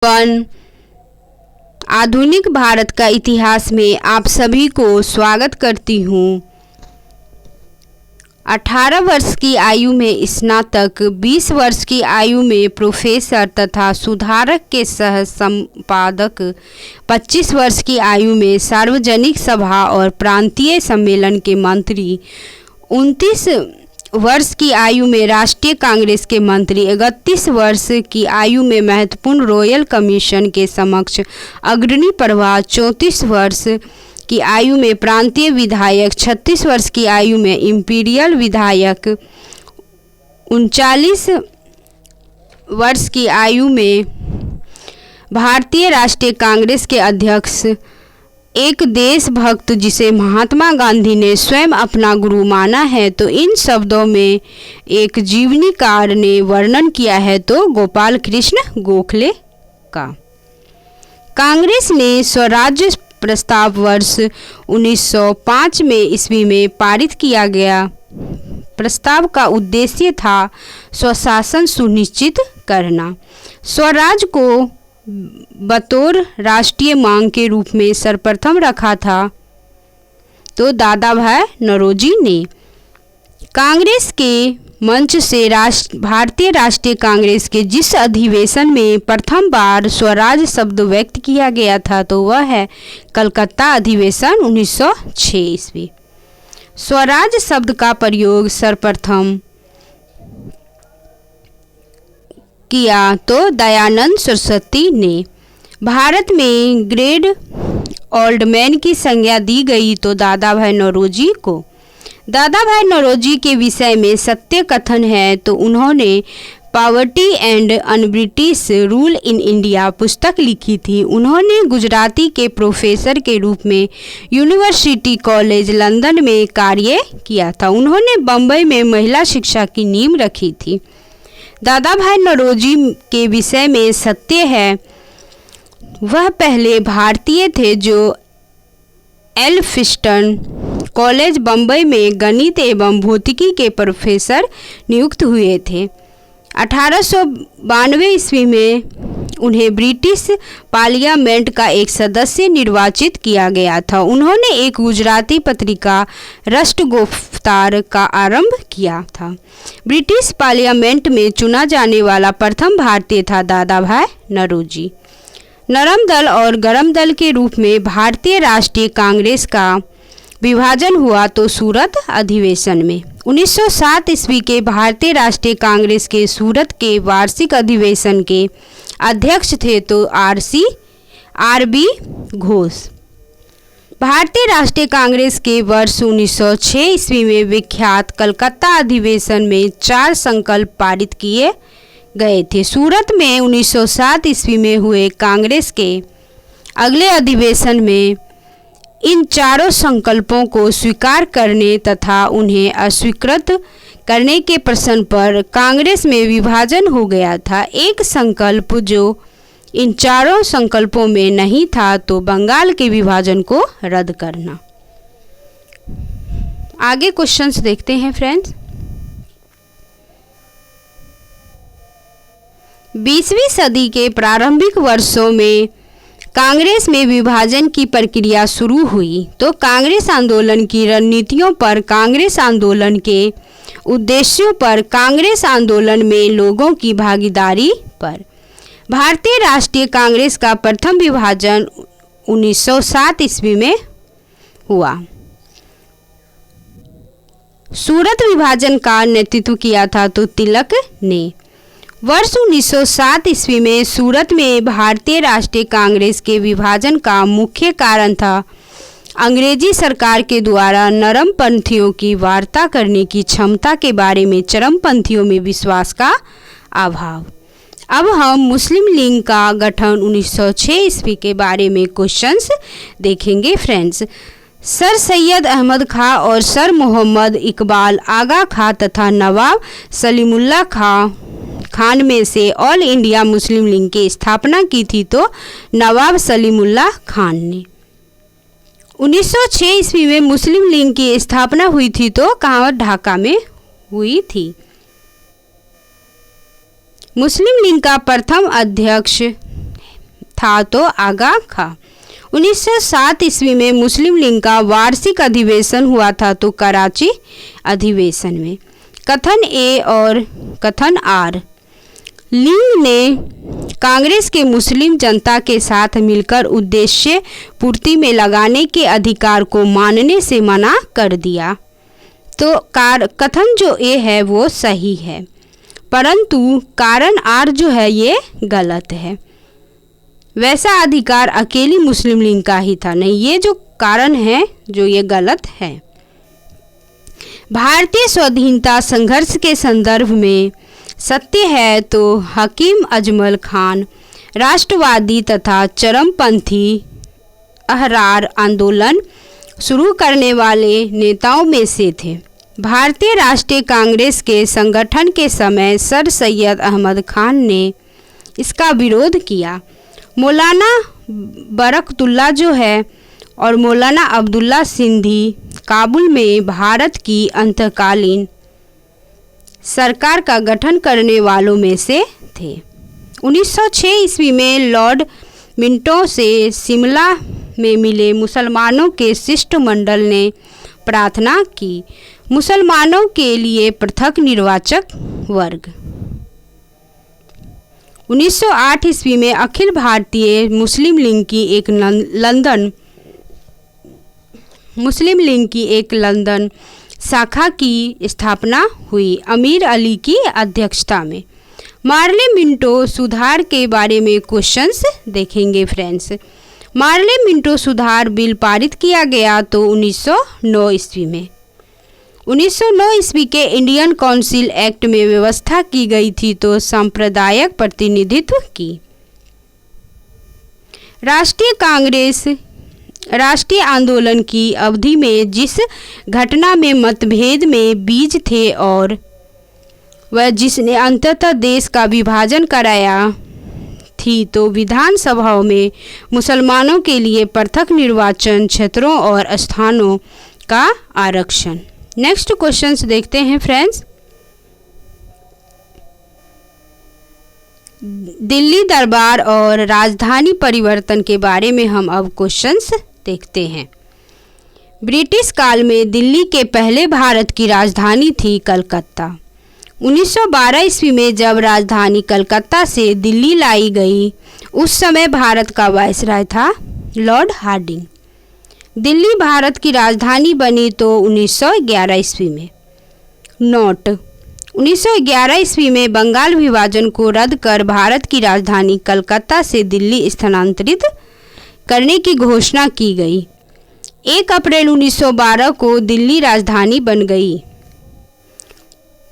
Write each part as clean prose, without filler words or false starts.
One आधुनिक भारत का इतिहास में आप सभी को स्वागत करती हूँ। 18 वर्ष की आयु में स्नातक, 20 वर्ष की आयु में प्रोफेसर तथा सुधारक के सह संपादक, 25 वर्ष की आयु में सार्वजनिक सभा और प्रांतीय सम्मेलन के मंत्री, 29 वर्ष की आयु में राष्ट्रीय कांग्रेस के मंत्री, 31 वर्ष की आयु में महत्वपूर्ण रॉयल कमीशन के समक्ष अग्रणी प्रभार, 34 वर्ष की आयु में प्रांतीय विधायक, 36 वर्ष की आयु में इंपीरियल विधायक, 39 वर्ष की आयु में भारतीय राष्ट्रीय कांग्रेस के अध्यक्ष, एक देशभक्त जिसे महात्मा गांधी ने स्वयं अपना गुरु माना है तो इन शब्दों में एक जीवनीकार ने वर्णन किया है तो गोपाल कृष्ण गोखले का। कांग्रेस ने स्वराज्य प्रस्ताव वर्ष 1905 में ईस्वी में पारित किया गया। प्रस्ताव का उद्देश्य था स्वशासन सुनिश्चित करना। स्वराज को बतौर राष्ट्रीय मांग के रूप में सर्वप्रथम रखा था तो दादा भाई नौरोजी ने कांग्रेस के मंच से भारतीय राष्ट्रीय कांग्रेस के जिस अधिवेशन में प्रथम बार स्वराज शब्द व्यक्त किया गया था तो वह है कलकत्ता अधिवेशन 1906 ईस्वी। स्वराज शब्द का प्रयोग सर्वप्रथम किया तो दयानंद सरस्वती ने। भारत में ग्रेट ओल्ड मैन की संज्ञा दी गई तो दादा भाई नौरोजी को। दादा भाई नौरोजी के विषय में सत्य कथन है तो उन्होंने poverty and un-British rule in India पुस्तक लिखी थी। उन्होंने गुजराती के प्रोफेसर के रूप में यूनिवर्सिटी कॉलेज लंदन में कार्य किया था। उन्होंने बम्बई में महिला शिक्षा की नींव रखी थी। दादा भाई नौरोजी के विषय में सत्य है वह पहले भारतीय थे जो एल्फिंस्टन कॉलेज बम्बई में गणित एवं भौतिकी के प्रोफेसर नियुक्त हुए थे। 1892 ईस्वी में उन्हें ब्रिटिश पार्लियामेंट का एक सदस्य निर्वाचित किया गया था। उन्होंने एक गुजराती पत्रिका राष्ट्रगोफ्तार का आरंभ किया था। ब्रिटिश पार्लियामेंट में चुना जाने वाला प्रथम भारतीय था दादा भाई नौरोजी। नरम दल और गरम दल के रूप में भारतीय राष्ट्रीय कांग्रेस का विभाजन हुआ तो सूरत अधिवेशन में। 1907 ईस्वी के भारतीय राष्ट्रीय कांग्रेस के सूरत के वार्षिक अधिवेशन के अध्यक्ष थे तो आर.बी. घोष। भारतीय राष्ट्रीय कांग्रेस के वर्ष 1906 ईस्वी में विख्यात कलकत्ता अधिवेशन में 4 संकल्प पारित किए गए थे। सूरत में 1907 ईस्वी में हुए कांग्रेस के अगले अधिवेशन में इन चारों संकल्पों को स्वीकार करने तथा उन्हें अस्वीकृत करने के प्रश्न पर कांग्रेस में विभाजन हो गया था। एक संकल्प जो इन चारों संकल्पों में नहीं था तो बंगाल के विभाजन को रद्द करना। आगे क्वेश्चंस देखते हैं फ्रेंड्स। 20वीं सदी के प्रारंभिक वर्षों में कांग्रेस में विभाजन की प्रक्रिया शुरू हुई तो कांग्रेस आंदोलन की रणनीतियों पर, कांग्रेस आंदोलन के उद्देश्यों पर, कांग्रेस आंदोलन में लोगों की भागीदारी पर। भारतीय राष्ट्रीय कांग्रेस का प्रथम विभाजन 1907 ईस्वी में हुआ। सूरत विभाजन का नेतृत्व किया था तो तिलक ने। वर्ष 1907 ईस्वी में सूरत में भारतीय राष्ट्रीय कांग्रेस के विभाजन का मुख्य कारण था अंग्रेजी सरकार के द्वारा नरमपंथियों की वार्ता करने की क्षमता के बारे में चरमपंथियों में विश्वास का अभाव। अब हम मुस्लिम लीग का गठन 1906 ईस्वी के बारे में क्वेश्चंस देखेंगे फ्रेंड्स। सर सैयद अहमद खां और सर मोहम्मद इकबाल आगा खां तथा नवाब सलीमुल्लाह खान में से ऑल इंडिया मुस्लिम लीग की स्थापना की थी तो नवाब सलीमुल्लाह खान ने। 1906 ईस्वी में मुस्लिम लीग की स्थापना हुई थी तो कहाँ, ढाका में हुई थी। मुस्लिम लीग का प्रथम अध्यक्ष था तो आगा खा। 1907 ईस्वी में मुस्लिम लीग का वार्षिक अधिवेशन हुआ था तो कराची अधिवेशन में। कथन ए और कथन आर। लीग ने कांग्रेस के मुस्लिम जनता के साथ मिलकर उद्देश्य पूर्ति में लगाने के अधिकार को मानने से मना कर दिया। तो कथन जो ए है वो सही है, परंतु कारण आर जो है ये गलत है। वैसा अधिकार अकेली मुस्लिम लीग का ही था, नहीं, ये जो कारण है जो ये गलत है। भारतीय स्वाधीनता संघर्ष के संदर्भ में सत्य है तो हकीम अजमल खान राष्ट्रवादी तथा चरमपंथी अहरार आंदोलन शुरू करने वाले नेताओं में से थे। भारतीय राष्ट्रीय कांग्रेस के संगठन के समय सर सैयद अहमद खान ने इसका विरोध किया। मौलाना बरकतुल्ला जो है और मौलाना अब्दुल्ला सिंधी काबुल में भारत की अंतकालीन सरकार का गठन करने वालों में से थे। 1906 ईस्वी में लॉर्ड मिंटो से शिमला में मिले मुसलमानों के शिष्टमंडल ने प्रार्थना की मुसलमानों के लिए पृथक निर्वाचक वर्ग। 1908 ईस्वी में अखिल भारतीय मुस्लिम लीग की एक लंदन शाखा की स्थापना हुई अमीर अली की अध्यक्षता में। मार्ले मिंटो सुधार के बारे में क्वेश्चंस देखेंगे फ्रेंड्स। मार्ले मिंटो सुधार बिल पारित किया गया तो 1909 ईस्वी में। 1909 ईस्वी के इंडियन काउंसिल एक्ट में व्यवस्था की गई थी तो सांप्रदायिक प्रतिनिधित्व की। राष्ट्रीय कांग्रेस राष्ट्रीय आंदोलन की अवधि में जिस घटना में मतभेद में बीज थे और वह जिसने अंततः देश का विभाजन कराया थी तो विधानसभाओं में मुसलमानों के लिए पृथक निर्वाचन क्षेत्रों और स्थानों का आरक्षण। नेक्स्ट क्वेश्चंस देखते हैं फ्रेंड्स। दिल्ली दरबार और राजधानी परिवर्तन के बारे में हम अब क्वेश्चंस देखते हैं। ब्रिटिश काल में दिल्ली के पहले भारत की राजधानी थी कलकत्ता। 1912 ईस्वी में जब राजधानी कलकत्ता से दिल्ली लाई गई उस समय भारत का वायसराय था लॉर्ड हार्डिंग। दिल्ली भारत की राजधानी बनी तो 1911 ईस्वी में। नोट: 1911 ईस्वी में बंगाल विभाजन को रद्द कर भारत की राजधानी कलकत्ता से दिल्ली स्थानांतरित करने की घोषणा की गई। 1 अप्रैल 1912 को दिल्ली राजधानी बन गई।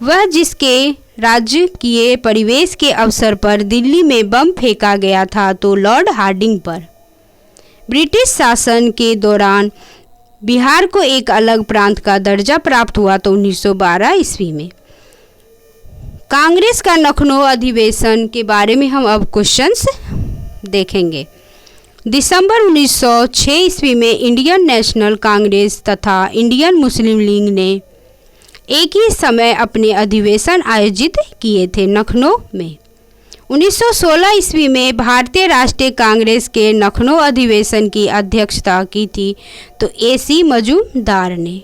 वह जिसके राजकीय परिवेश के अवसर पर दिल्ली में बम फेंका गया था तो लॉर्ड हार्डिंग पर। ब्रिटिश शासन के दौरान बिहार को एक अलग प्रांत का दर्जा प्राप्त हुआ तो 1912 ईस्वी में। कांग्रेस का लखनऊ अधिवेशन के बारे में हम अब क्वेश्चंस देखेंगे। दिसंबर 1906 ईस्वी में इंडियन नेशनल कांग्रेस तथा इंडियन मुस्लिम लीग ने एक ही समय अपने अधिवेशन आयोजित किए थे लखनऊ में। 1916 ईस्वी में भारतीय राष्ट्रीय कांग्रेस के लखनऊ अधिवेशन की अध्यक्षता की थी तो AC मजूमदार ने।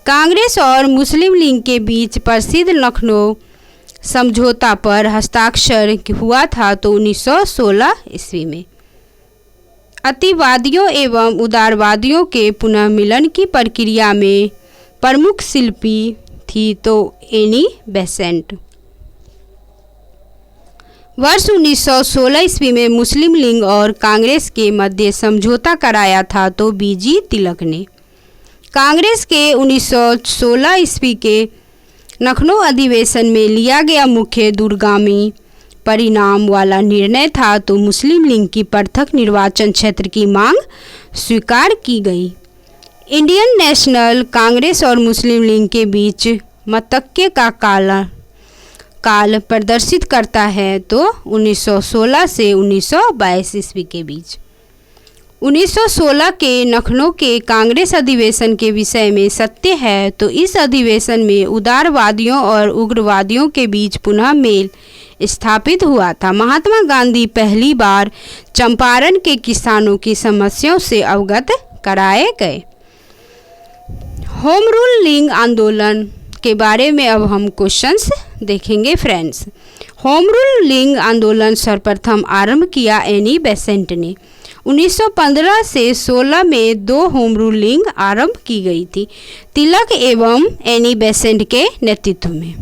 कांग्रेस और मुस्लिम लीग के बीच प्रसिद्ध लखनऊ समझौता पर हस्ताक्षर हुआ था तो 1916 ईस्वी में। अतिवादियों एवं उदारवादियों के पुनः मिलन की प्रक्रिया में प्रमुख शिल्पी थी तो एनी बेसेंट। वर्ष 1916 ईस्वी में मुस्लिम लीग और कांग्रेस के मध्य समझौता कराया था तो BG तिलक ने। कांग्रेस के 1916 ईस्वी के लखनऊ अधिवेशन में लिया गया मुख्य दूरगामी परिणाम वाला निर्णय था तो मुस्लिम लीग की पृथक निर्वाचन क्षेत्र की मांग स्वीकार की गई। इंडियन नेशनल कांग्रेस और मुस्लिम लीग के बीच मतक्य का काल प्रदर्शित करता है तो 1916 से 1922 ईस्वी के बीच। 1916 के लखनऊ के कांग्रेस अधिवेशन के विषय में सत्य है तो इस अधिवेशन में उदारवादियों और उग्रवादियों के बीच पुनः मेल स्थापित हुआ था। महात्मा गांधी पहली बार चंपारण के किसानों की समस्याओं से अवगत कराए गए। होम रूल लिंग आंदोलन के बारे में अब हम क्वेश्चंस देखेंगे फ्रेंड्स। होम रूल लिंग आंदोलन सर्वप्रथम आरंभ किया एनी बेसेंट ने। 1915 से 16 में 2 होम रूल लिंग आरंभ की गई थी, तिलक एवं एनी बेसेंट के नेतृत्व में।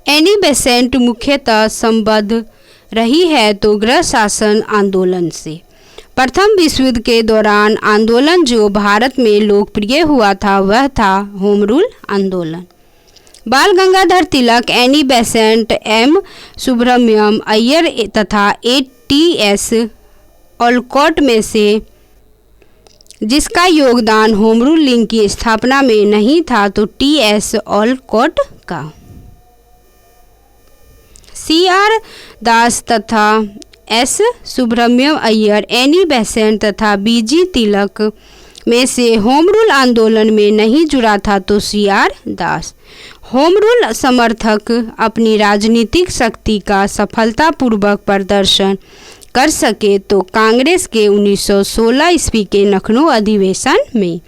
एनी बेसेंट मुख्यतः संबद्ध रही है तो गृह शासन आंदोलन से। प्रथम विश्व युद्ध के दौरान आंदोलन जो भारत में लोकप्रिय हुआ था वह था होम रूल आंदोलन। Bal Gangadhar Tilak, Annie Besant, M Subramaniam Iyer तथा टी.एस. ओलकॉट में से जिसका योगदान होम रूल लिंग की स्थापना में नहीं था तो टी.एस. ओलकॉट का। सी.आर. दास तथा S. Subramaniam Iyer, Annie Besant तथा बी.जी. तिलक में से होम रूल आंदोलन में नहीं जुड़ा था तो सी.आर. दास। होम रूल समर्थक अपनी राजनीतिक शक्ति का सफलतापूर्वक प्रदर्शन कर सके तो कांग्रेस के 1916 ईस्वी के लखनऊ अधिवेशन में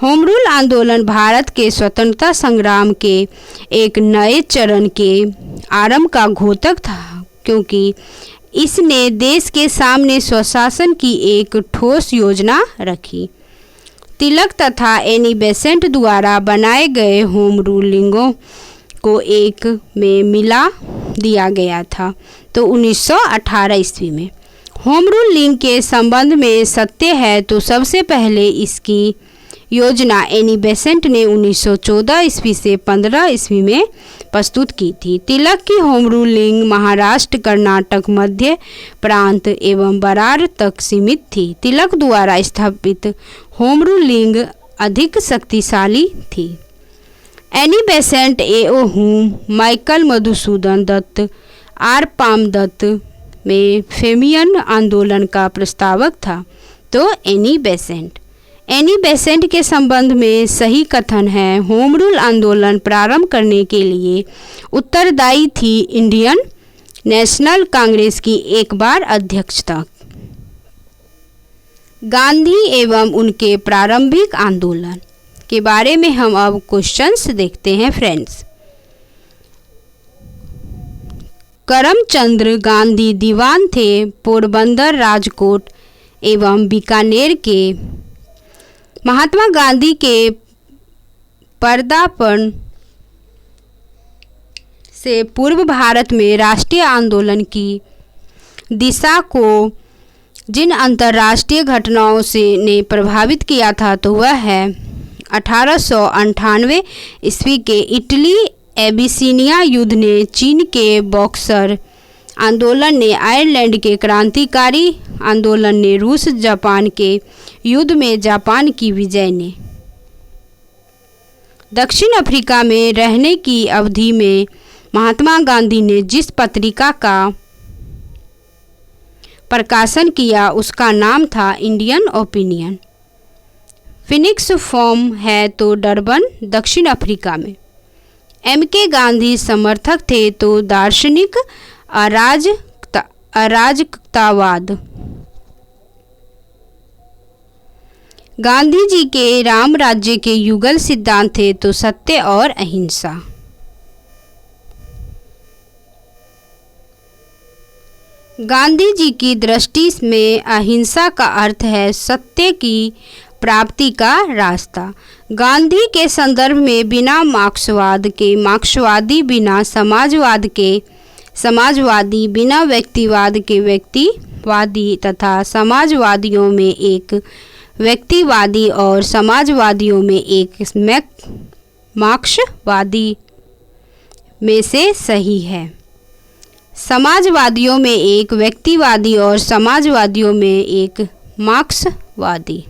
होम रूल आंदोलन भारत के स्वतंत्रता संग्राम के एक नए चरण के आरंभ का घोतक था, क्योंकि इसने देश के सामने स्वशासन की एक ठोस योजना रखी। तिलक तथा एनी बेसेंट द्वारा बनाए गए होम रूलिंगों को एक में मिला दिया गया था तो 1918 ईस्वी में। होम रूल लिंग के संबंध में सत्य है तो सबसे पहले इसकी योजना एनी बेसेंट ने 1914 ईस्वी से 15 ईस्वी में प्रस्तुत की थी। तिलक की होम रूल लिंग महाराष्ट्र, कर्नाटक, मध्य प्रांत एवं बरार तक सीमित थी। तिलक द्वारा स्थापित होम रूल लिंग अधिक शक्तिशाली थी। Annie Besant, A O. Hume, Michael Madhusudan Dutt, R. Palme Dutt में फेमियन आंदोलन का प्रस्तावक था तो एनी बेसेंट। एनी बेसेंट के संबंध में सही कथन है होम रूल आंदोलन प्रारंभ करने के लिए उत्तरदायी थी इंडियन नेशनल कांग्रेस की एक बार अध्यक्षता। गांधी एवं उनके प्रारंभिक आंदोलन के बारे में हम अब क्वेश्चंस देखते हैं फ्रेंड्स। करमचंद गांधी दीवान थे पोरबंदर, राजकोट एवं बीकानेर के। महात्मा गांधी के पदार्पण से पूर्व भारत में राष्ट्रीय आंदोलन की दिशा को जिन अंतर्राष्ट्रीय घटनाओं से ने प्रभावित किया था तो वह है 1898 ईस्वी के इटली एबिसिनिया युद्ध ने, चीन के बॉक्सर आंदोलन ने, आयरलैंड के क्रांतिकारी आंदोलन ने, रूस जापान के युद्ध में जापान की विजय ने। दक्षिण अफ्रीका में रहने की अवधि में महात्मा गांधी ने जिस पत्रिका का प्रकाशन किया उसका नाम था इंडियन ओपिनियन। फिनिक्स फॉर्म है तो डरबन, दक्षिण अफ्रीका में। एम.के. गांधी समर्थक थे तो दार्शनिक अराजकतावाद। गांधी जी के राम राज्य के युगल सिद्धांत थे तो सत्य और अहिंसा। गांधी जी की दृष्टि में अहिंसा का अर्थ है सत्य की प्राप्ति का रास्ता। गांधी के संदर्भ में बिना मार्क्सवाद के मार्क्सवादी, बिना समाजवाद के समाजवादी, बिना व्यक्तिवाद के व्यक्तिवादी तथा समाजवादियों में एक व्यक्तिवादी और समाजवादियों में एक मार्क्सवादी में से सही है। समाजवादियों में एक व्यक्तिवादी और समाजवादियों में एक मार्क्सवादी।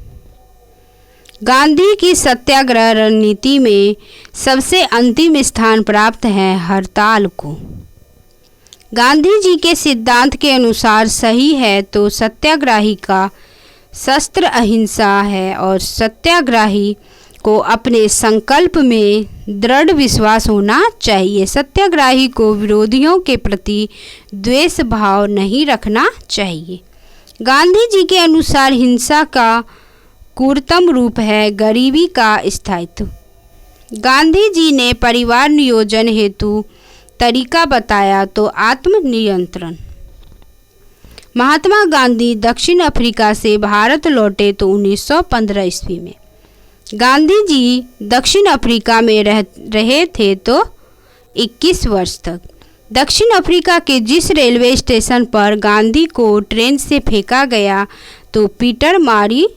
गांधी की सत्याग्रह रणनीति में सबसे अंतिम स्थान प्राप्त है हड़ताल को। गांधी जी के सिद्धांत के अनुसार सही है तो सत्याग्रही का शस्त्र अहिंसा है और सत्याग्रही को अपने संकल्प में दृढ़ विश्वास होना चाहिए। सत्याग्रही को विरोधियों के प्रति द्वेष भाव नहीं रखना चाहिए। गांधी जी के अनुसार हिंसा का क्रूरतम रूप है गरीबी का स्थायित्व। गांधी जी ने परिवार नियोजन हेतु तरीका बताया तो आत्मनियंत्रण। महात्मा गांधी दक्षिण अफ्रीका से भारत लौटे तो 1915 ईस्वी में। गांधी जी दक्षिण अफ्रीका में रहे थे तो 21 वर्ष तक। दक्षिण अफ्रीका के जिस रेलवे स्टेशन पर गांधी को ट्रेन से फेंका गया तो पीटरमारित्सबर्ग।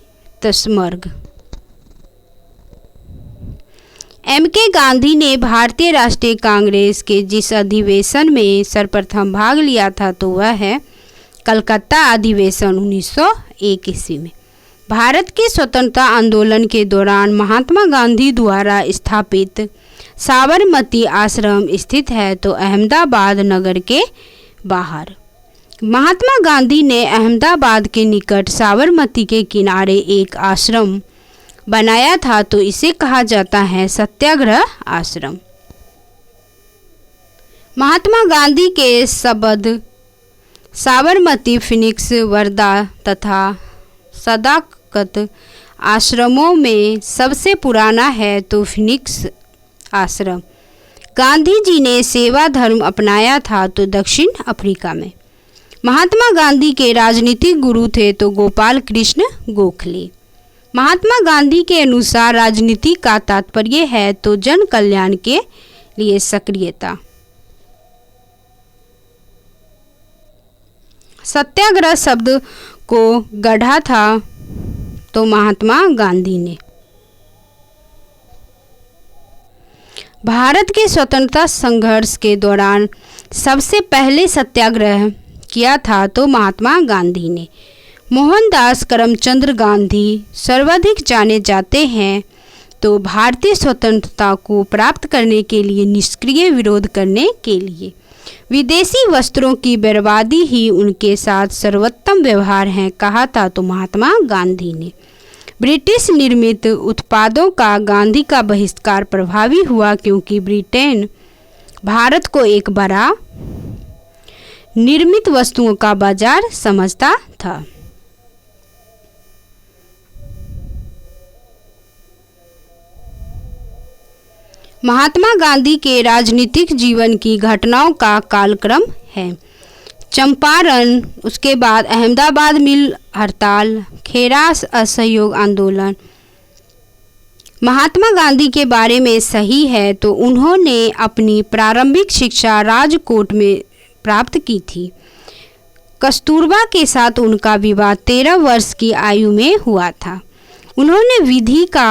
एम.के. गांधी ने भारतीय राष्ट्रीय कांग्रेस के जिस अधिवेशन में सर्वप्रथम भाग लिया था तो वह है कलकत्ता अधिवेशन 1901 ईस्वी में। भारत के स्वतंत्रता आंदोलन के दौरान महात्मा गांधी द्वारा स्थापित साबरमती आश्रम स्थित है तो अहमदाबाद नगर के बाहर। महात्मा गांधी ने अहमदाबाद के निकट साबरमती के किनारे एक आश्रम बनाया था तो इसे कहा जाता है सत्याग्रह आश्रम। महात्मा गांधी के शब्द साबरमती, फिनिक्स, वर्धा तथा सदाकत आश्रमों में सबसे पुराना है तो फिनिक्स आश्रम। गांधी जी ने सेवा धर्म अपनाया था तो दक्षिण अफ्रीका में। महात्मा गांधी के राजनीतिक गुरु थे तो गोपाल कृष्ण गोखले। महात्मा गांधी के अनुसार राजनीति का तात्पर्य है तो जन कल्याण के लिए सक्रियता। सत्याग्रह शब्द को गढ़ा था तो महात्मा गांधी ने। भारत के स्वतंत्रता संघर्ष के दौरान सबसे पहले सत्याग्रह किया था तो महात्मा गांधी ने। मोहनदास करमचंद गांधी सर्वाधिक जाने जाते हैं तो भारतीय स्वतंत्रता को प्राप्त करने के लिए निष्क्रिय विरोध करने के लिए। विदेशी वस्त्रों की बर्बादी ही उनके साथ सर्वोत्तम व्यवहार है कहा था तो महात्मा गांधी ने। ब्रिटिश निर्मित उत्पादों का गांधी का बहिष्कार प्रभावी हुआ क्योंकि ब्रिटेन भारत को एक बड़ा निर्मित वस्तुओं का बाजार समझता था। महात्मा गांधी के राजनीतिक जीवन की घटनाओं का कालक्रम है। चंपारण, उसके बाद अहमदाबाद मिल हड़ताल, खेरा असहयोग आंदोलन। महात्मा गांधी के बारे में सही है तो उन्होंने अपनी प्रारंभिक शिक्षा राजकोट में प्राप्त की थी। कस्तूरबा के साथ उनका विवाह 13 वर्ष की आयु में हुआ था। उन्होंने विधि का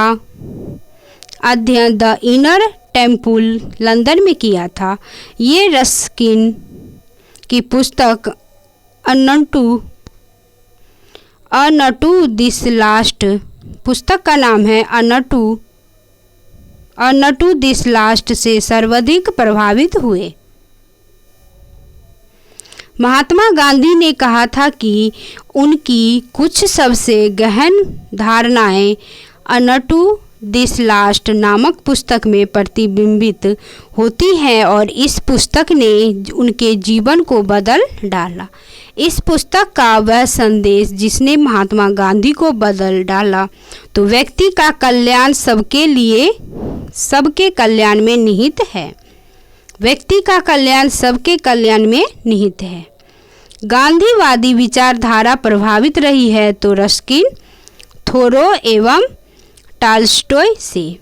अध्ययन द इनर टेम्पल लंदन में किया था। ये रस्किन की पुस्तक अनटू दिस लास्ट, पुस्तक का नाम है अनटू दिस लास्ट से सर्वाधिक प्रभावित हुए। महात्मा गांधी ने कहा था कि उनकी कुछ सबसे गहन धारणाएं अनटू दिस लास्ट नामक पुस्तक में प्रतिबिंबित होती हैं और इस पुस्तक ने उनके जीवन को बदल डाला। इस पुस्तक का वह संदेश जिसने महात्मा गांधी को बदल डाला तो व्यक्ति का कल्याण सबके कल्याण में निहित है। व्यक्ति का कल्याण सबके कल्याण में निहित है। गांधीवादी विचारधारा प्रभावित रही है तो रस्किन, थोरो एवं टॉल्स्टॉय से।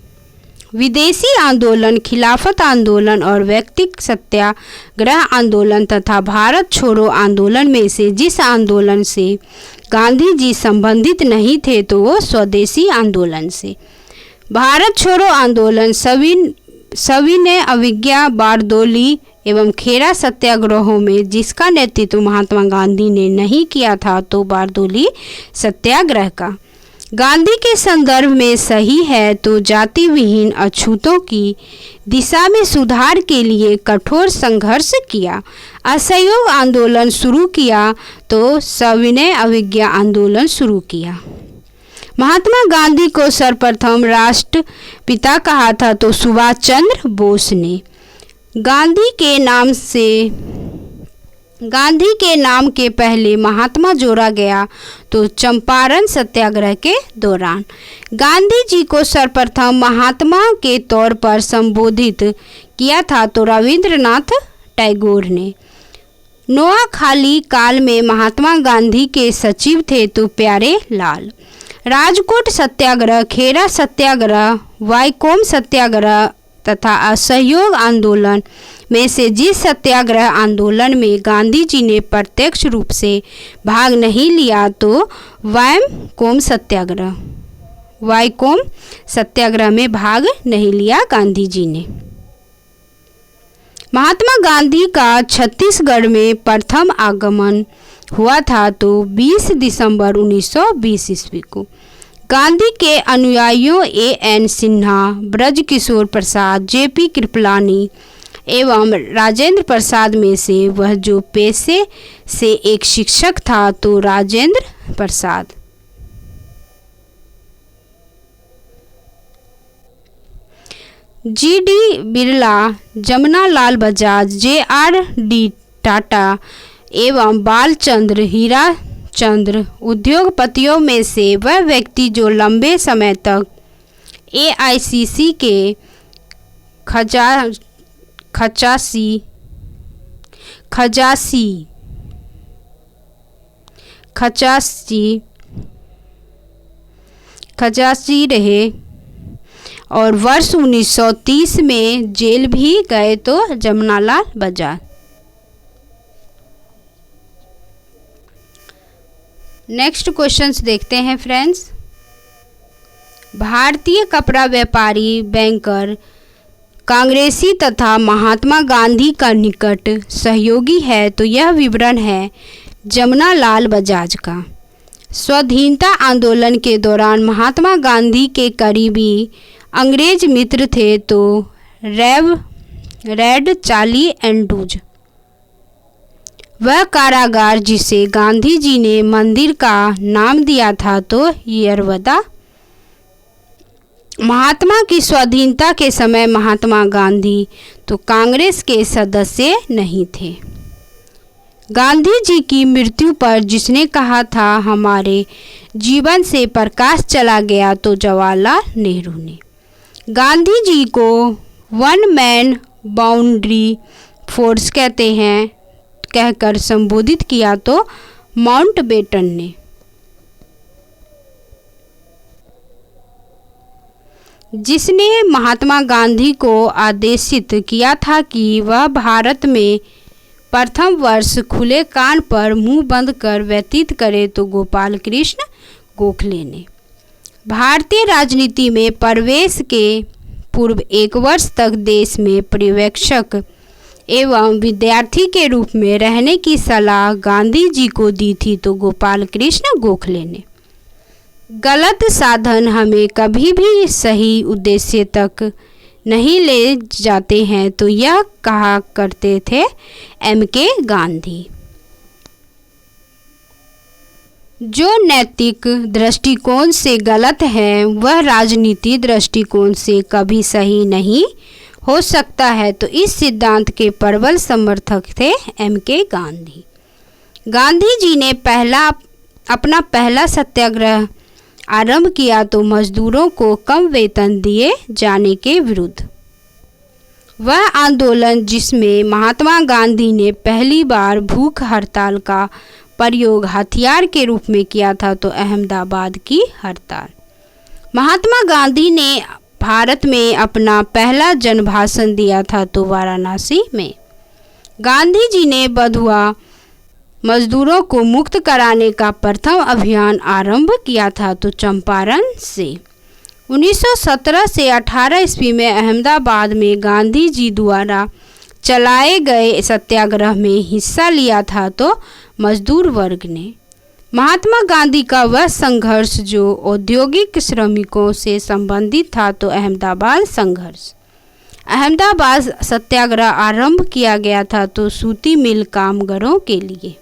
विदेशी आंदोलन, खिलाफत आंदोलन और व्यक्तिगत सत्याग्रह आंदोलन तथा भारत छोड़ो आंदोलन में से जिस आंदोलन से गांधी जी संबंधित नहीं थे तो वो स्वदेशी आंदोलन से। भारत छोड़ो आंदोलन सविनय अवज्ञा, बारदोली एवं खेरा सत्याग्रहों में जिसका नेतृत्व महात्मा गांधी ने नहीं किया था तो बारदोली सत्याग्रह का गांधी के संदर्भ में सही है तो जाति विहीन अछूतों की दिशा में सुधार के लिए कठोर संघर्ष किया। असहयोग आंदोलन शुरू किया तो सविनय अवज्ञा आंदोलन शुरू किया। महात्मा गांधी को सर्वप्रथम राष्ट्रपिता कहा था तो सुभाष चंद्र बोस ने। गांधी के नाम के पहले महात्मा जोड़ा गया तो चंपारण सत्याग्रह के दौरान। गांधी जी को सर्वप्रथम महात्मा के तौर पर संबोधित किया था तो रविंद्रनाथ टैगोर ने। नोआखाली काल में महात्मा गांधी के सचिव थे तो प्यारे लाल। राजकोट सत्याग्रह, खेरा सत्याग्रह, वाईकोम सत्याग्रह तथा असहयोग आंदोलन में से जिस सत्याग्रह आंदोलन में गांधी जी ने प्रत्यक्ष रूप से भाग नहीं लिया तो वाईकोम सत्याग्रह में भाग नहीं लिया गांधी जी ने। महात्मा गांधी का छत्तीसगढ़ में प्रथम आगमन हुआ था तो 20 दिसंबर 1920 ईस्वी को। गांधी के अनुयायियों A.N. सिन्हा, ब्रजकिशोर प्रसाद, J.P. कृपलानी एवं राजेंद्र प्रसाद में से वह जो पेशे से एक शिक्षक था तो राजेंद्र प्रसाद। G.D. बिरला, जमनालाल बजाज, J.R.D. टाटा एवं बालचंद्र हीराचंद्र उद्योगपतियों में से वह व्यक्ति जो लंबे समय तक AICC के खजासी रहे और वर्ष 1930 में जेल भी गए तो जमनालाल बजाज। नेक्स्ट क्वेश्चंस देखते हैं फ्रेंड्स। भारतीय कपड़ा व्यापारी, बैंकर, कांग्रेसी तथा महात्मा गांधी का निकट सहयोगी है तो यह विवरण है जमनालाल बजाज का। स्वाधीनता आंदोलन के दौरान महात्मा गांधी के करीबी अंग्रेज मित्र थे तो रेड चार्ली एंड्रूज। वह कारागार जिसे गांधी जी ने मंदिर का नाम दिया था तो यरवदा। महात्मा की स्वाधीनता के समय महात्मा गांधी तो कांग्रेस के सदस्य नहीं थे। गांधी जी की मृत्यु पर जिसने कहा था हमारे जीवन से प्रकाश चला गया तो जवाहरलाल नेहरू ने। गांधी जी को वन मैन बाउंड्री फोर्स कहकर संबोधित किया तो माउंटबेटन ने। जिसने महात्मा गांधी को आदेशित किया था कि वह भारत में प्रथम वर्ष खुले कान पर मुंह बंद कर व्यतीत करे तो गोपाल कृष्ण गोखले ने। भारतीय राजनीति में प्रवेश के पूर्व 1 वर्ष तक देश में पर्यवेक्षक एवं विद्यार्थी के रूप में रहने की सलाह गांधी जी को दी थी तो गोपाल कृष्ण गोखले ने। गलत साधन हमें कभी भी सही उद्देश्य तक नहीं ले जाते हैं तो यह कहा करते थे M.K. गांधी। जो नैतिक दृष्टिकोण से गलत है वह राजनीति दृष्टिकोण से कभी सही नहीं हो सकता है तो इस सिद्धांत के प्रबल समर्थक थे M.K. गांधी। गांधी जी ने अपना पहला सत्याग्रह आरंभ किया तो मजदूरों को कम वेतन दिए जाने के विरुद्ध। वह आंदोलन जिसमें महात्मा गांधी ने पहली बार भूख हड़ताल का प्रयोग हथियार के रूप में किया था तो अहमदाबाद की हड़ताल। महात्मा गांधी ने भारत में अपना पहला जनभाषण दिया था तो वाराणसी में। गांधी जी ने बंधुआ मजदूरों को मुक्त कराने का प्रथम अभियान आरंभ किया था तो चंपारण से। 1917 से 18 ईस्वी में अहमदाबाद में गांधी जी द्वारा चलाए गए सत्याग्रह में हिस्सा लिया था तो मजदूर वर्ग ने। महात्मा गांधी का वह संघर्ष जो औद्योगिक श्रमिकों से संबंधित था तो अहमदाबाद संघर्ष। अहमदाबाद सत्याग्रह आरंभ किया गया था तो सूती मिल कामगारों के लिए।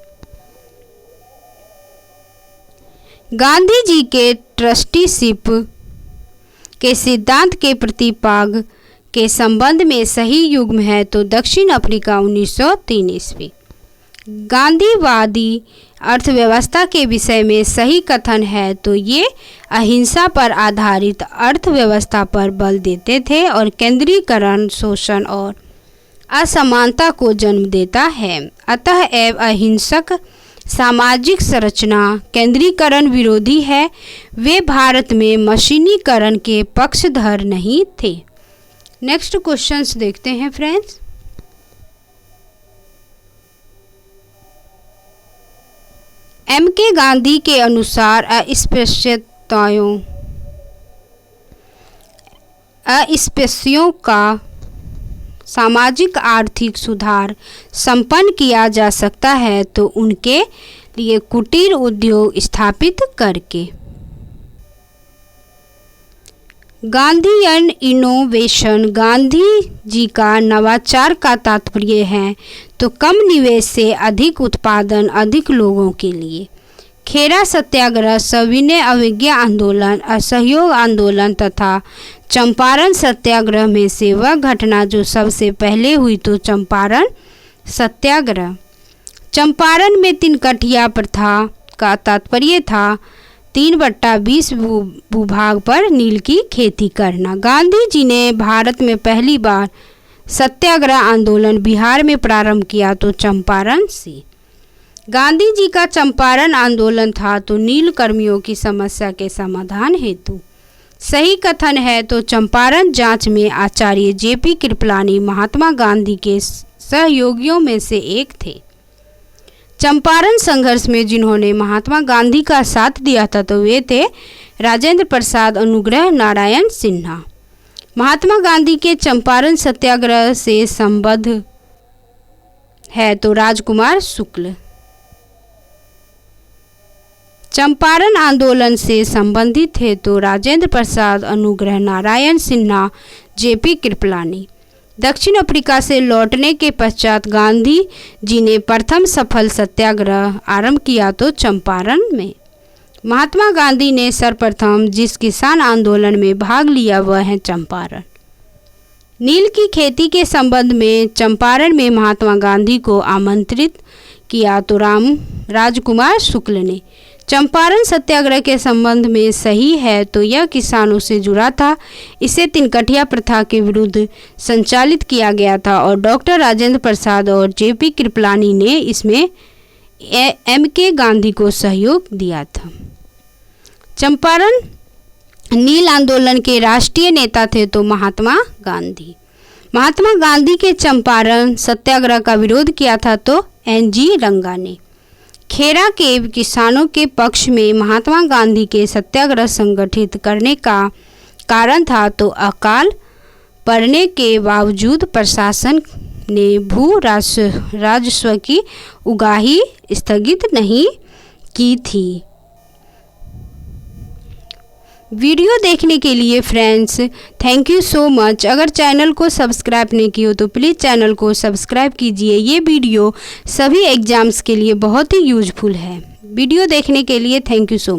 गांधी जी के ट्रस्टीशिप के सिद्धांत के प्रतिपादक के संबंध में सही युग्म है तो दक्षिण अफ्रीका 1903 ईस्वी। गांधीवादी अर्थव्यवस्था के विषय में सही कथन है तो ये अहिंसा पर आधारित अर्थव्यवस्था पर बल देते थे और केंद्रीकरण, शोषण और असमानता को जन्म देता है। अतः अहिंसक सामाजिक संरचना केंद्रीकरण विरोधी है। वे भारत में मशीनीकरण के पक्षधर नहीं थे। नेक्स्ट क्वेश्चंस देखते हैं फ्रेंड्स। M.K. गांधी के अनुसार अस्पृश्यों का सामाजिक आर्थिक सुधार संपन्न किया जा सकता है तो उनके लिए कुटीर उद्योग स्थापित करके। गांधीयन इनोवेशन गांधी जी का नवाचार का तात्पर्य है तो कम निवेश से अधिक उत्पादन अधिक लोगों के लिए। खेरा सत्याग्रह, सविनय अवज्ञा आंदोलन, असहयोग आंदोलन तथा चंपारण सत्याग्रह में से वह घटना जो सबसे पहले हुई तो चंपारण सत्याग्रह। चंपारण में तिनकठिया प्रथा का तात्पर्य था 3/20 भूभाग पर नील की खेती करना। गांधी जी ने भारत में पहली बार सत्याग्रह आंदोलन बिहार में प्रारंभ किया तो चंपारण से। गांधी जी का चंपारण आंदोलन था तो नील कर्मियों की समस्या के समाधान हेतु। सही कथन है तो चंपारण जांच में आचार्य JP कृपलानी महात्मा गांधी के सहयोगियों में से एक थे। चंपारण संघर्ष में जिन्होंने महात्मा गांधी का साथ दिया था तो वे थे राजेंद्र प्रसाद, अनुग्रह नारायण सिन्हा। महात्मा गांधी के चंपारण सत्याग्रह से संबद्ध है तो राजकुमार शुक्ल। चंपारण आंदोलन से संबंधित है तो राजेंद्र प्रसाद, अनुग्रह नारायण सिन्हा, JP कृपलानी। दक्षिण अफ्रीका से लौटने के पश्चात गांधी जी ने प्रथम सफल सत्याग्रह आरंभ किया तो चंपारण में। महात्मा गांधी ने सर्वप्रथम जिस किसान आंदोलन में भाग लिया वह है चंपारण। नील की खेती के संबंध में चंपारण में महात्मा गांधी को आमंत्रित किया तो राजकुमार शुक्ल ने। चंपारण सत्याग्रह के संबंध में सही है तो यह किसानों से जुड़ा था। इसे तिनकठिया प्रथा के विरुद्ध संचालित किया गया था और डॉक्टर राजेंद्र प्रसाद और JP कृपलानी ने इसमें M.K. गांधी को सहयोग दिया था। चंपारण नील आंदोलन के राष्ट्रीय नेता थे तो महात्मा गांधी। महात्मा गांधी के चंपारण सत्याग्रह का विरोध किया था तो N.G. रंगा ने। खेरा के किसानों के पक्ष में महात्मा गांधी के सत्याग्रह संगठित करने का कारण था तो अकाल पड़ने के बावजूद प्रशासन ने भू राजस्व की उगाही स्थगित नहीं की थी। वीडियो देखने के लिए friends thank you so much. अगर चैनल को सब्सक्राइब नहीं किया तो प्लीज़ चैनल को सब्सक्राइब कीजिए। ये वीडियो सभी एग्जाम्स के लिए बहुत ही यूजफुल है। वीडियो देखने के लिए थैंक यू सो मच।